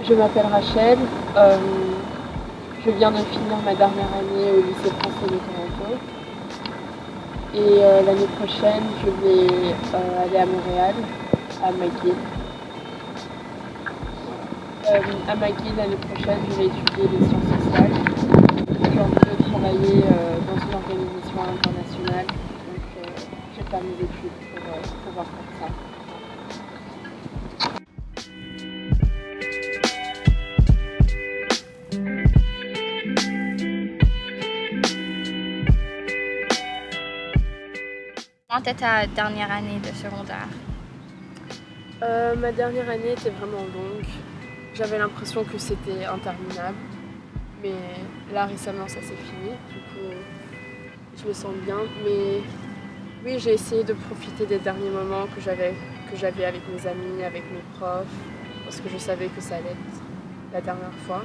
Je m'appelle Rachel, je viens de finir ma dernière année au lycée français de Toronto et l'année prochaine je vais aller à Montréal, à McGill. À McGill l'année prochaine je vais étudier les sciences sociales. J'ai envie de travailler dans une organisation internationale, donc je vais faire mes études pour pouvoir faire ça. Comment était ta dernière année de secondaire? Ma dernière année était vraiment longue. J'avais l'impression que c'était interminable. Mais là récemment ça s'est fini. Du coup je me sens bien. Mais oui, j'ai essayé de profiter des derniers moments que j'avais avec mes amis, avec mes profs, parce que je savais que ça allait être la dernière fois.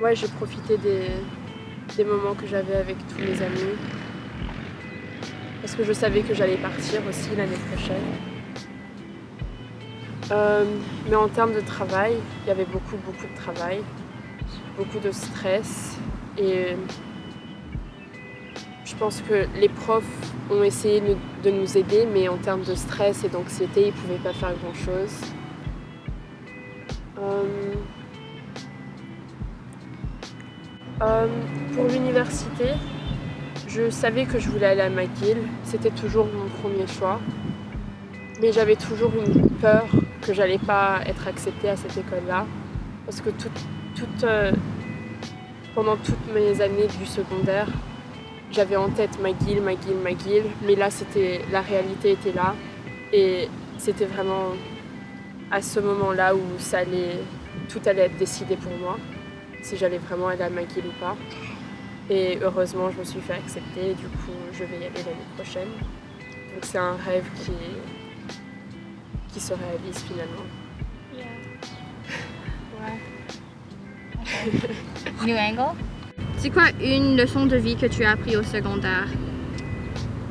Ouais, j'ai profité des moments que j'avais avec tous mes amis. Parce que je savais que j'allais partir aussi l'année prochaine. Mais en termes de travail, il y avait beaucoup de travail, beaucoup de stress et je pense que les profs ont essayé de nous aider, mais en termes de stress et d'anxiété, ils ne pouvaient pas faire grand-chose. Pour l'université, je savais que je voulais aller à McGill, c'était toujours mon premier choix. Mais j'avais toujours une peur que j'allais pas être acceptée à cette école-là. Parce que pendant toutes mes années du secondaire, j'avais en tête McGill, mais là la réalité était là. Et c'était vraiment à ce moment-là où tout allait être décidé pour moi, si j'allais vraiment aller à McGill ou pas. Et heureusement, je me suis fait accepter, et du coup, je vais y aller l'année prochaine. Donc c'est un rêve qui se réalise finalement. Ouais. New angle? C'est quoi une leçon de vie que tu as appris au secondaire?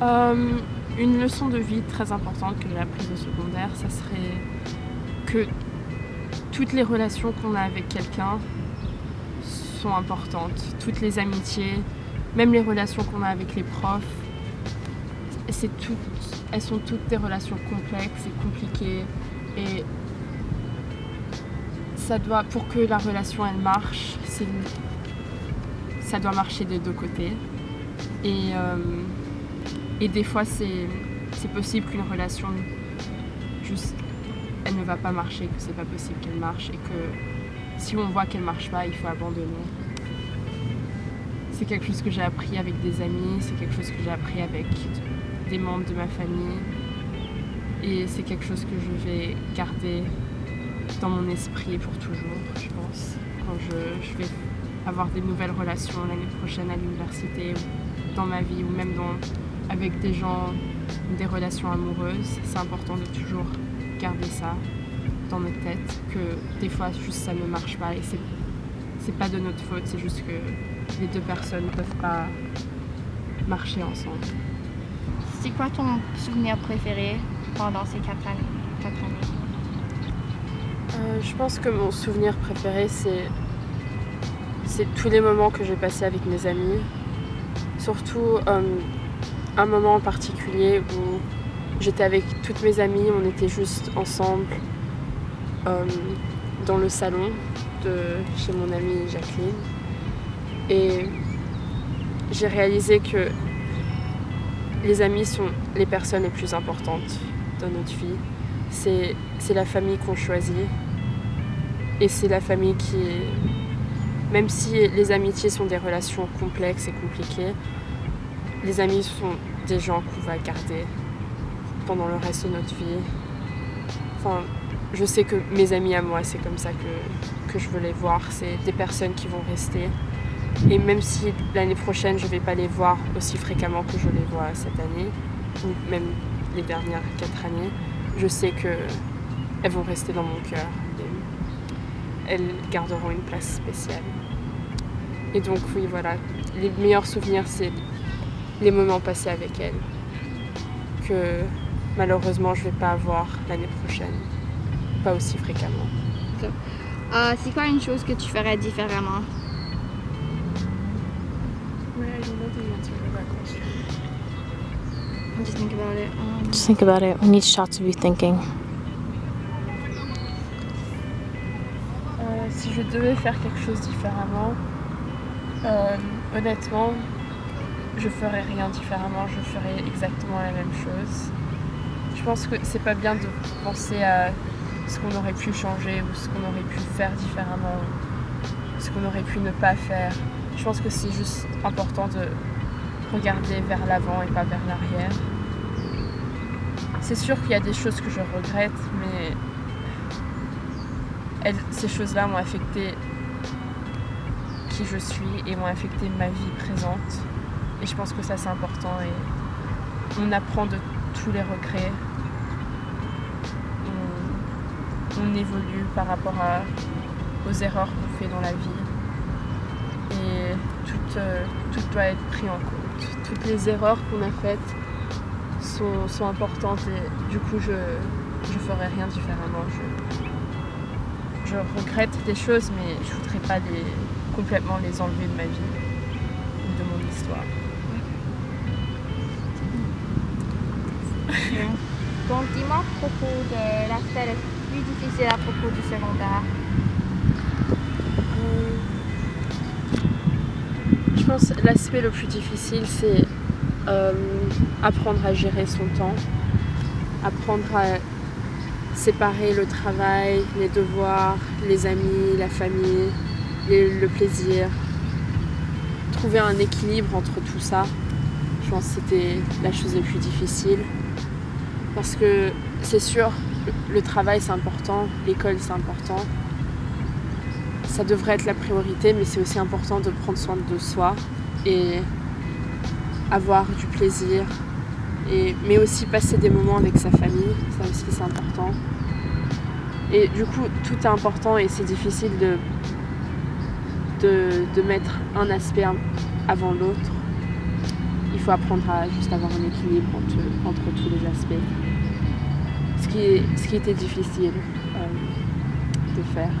Une leçon de vie très importante que j'ai apprise au secondaire, ça serait que toutes les relations qu'on a avec quelqu'un sont importantes. Toutes les amitiés, même les relations qu'on a avec les profs, elles sont toutes des relations complexes et compliquées. Et pour que la relation elle marche, ça doit marcher des deux côtés. Et des fois c'est possible qu'une relation elle ne va pas marcher, que c'est pas possible qu'elle marche et que si on voit qu'elle marche pas, il faut abandonner. C'est quelque chose que j'ai appris avec des amis, c'est quelque chose que j'ai appris avec des membres de ma famille et c'est quelque chose que je vais garder dans mon esprit pour toujours, je pense, quand je vais avoir des nouvelles relations l'année prochaine à l'université ou dans ma vie ou même avec des gens, des relations amoureuses. C'est important de toujours garder ça dans notre tête, que des fois juste ça ne marche pas et c'est pas de notre faute, c'est juste que les deux personnes ne peuvent pas marcher ensemble. C'est quoi ton souvenir préféré pendant ces 4 années? Je pense que mon souvenir préféré c'est tous les moments que j'ai passés avec mes amis, surtout un moment en particulier où j'étais avec toutes mes amies, on était juste ensemble dans le salon chez mon amie Jacqueline et j'ai réalisé que les amis sont les personnes les plus importantes dans notre vie. C'est la famille qu'on choisit et c'est la famille même si les amitiés sont des relations complexes et compliquées, les amis sont des gens qu'on va garder pendant le reste de notre vie. Enfin, je sais que mes amis à moi, c'est comme ça que je veux les voir. C'est des personnes qui vont rester. Et même si l'année prochaine, je ne vais pas les voir aussi fréquemment que je les vois cette année, ou même les dernières 4 années, je sais qu'elles vont rester dans mon cœur. Elles garderont une place spéciale. Et donc oui, voilà, les meilleurs souvenirs, c'est les moments passés avec elles, que malheureusement je ne vais pas avoir l'année prochaine. pas aussi fréquemment. C'est quoi une chose que tu ferais différemment? I don't know the answer to that question. Just think about it. Just think about it. We need shots of you thinking. Si je devais faire quelque chose différemment, honnêtement, je ferais rien différemment, je ferais exactement la même chose. Je pense que c'est pas bien de penser à ce qu'on aurait pu changer ou ce qu'on aurait pu faire différemment, ou ce qu'on aurait pu ne pas faire. Je pense que c'est juste important de regarder vers l'avant et pas vers l'arrière. C'est sûr qu'il y a des choses que je regrette, mais ces choses-là m'ont affecté qui je suis et m'ont affecté ma vie présente. Et je pense que ça c'est important et on apprend de tous les regrets. On évolue par rapport aux erreurs qu'on fait dans la vie. Et tout doit être pris en compte. Toutes les erreurs qu'on a faites sont importantes et du coup je ferai rien différemment. Je regrette des choses mais je voudrais pas complètement les enlever de ma vie ou de mon histoire. Donc, dis-moi à propos de l'aspect le plus difficile à propos du secondaire. Je pense que l'aspect le plus difficile, c'est apprendre à gérer son temps, apprendre à séparer le travail, les devoirs, les amis, la famille, le plaisir. Trouver un équilibre entre tout ça, je pense que c'était la chose la plus difficile. Parce que c'est sûr, le travail c'est important, l'école c'est important. Ça devrait être la priorité, mais c'est aussi important de prendre soin de soi et avoir du plaisir, mais aussi passer des moments avec sa famille, ça aussi c'est important. Et du coup, tout est important et c'est difficile de mettre un aspect avant l'autre. Il faut apprendre à juste avoir un équilibre entre tous les aspects. Ce qui était difficile de faire.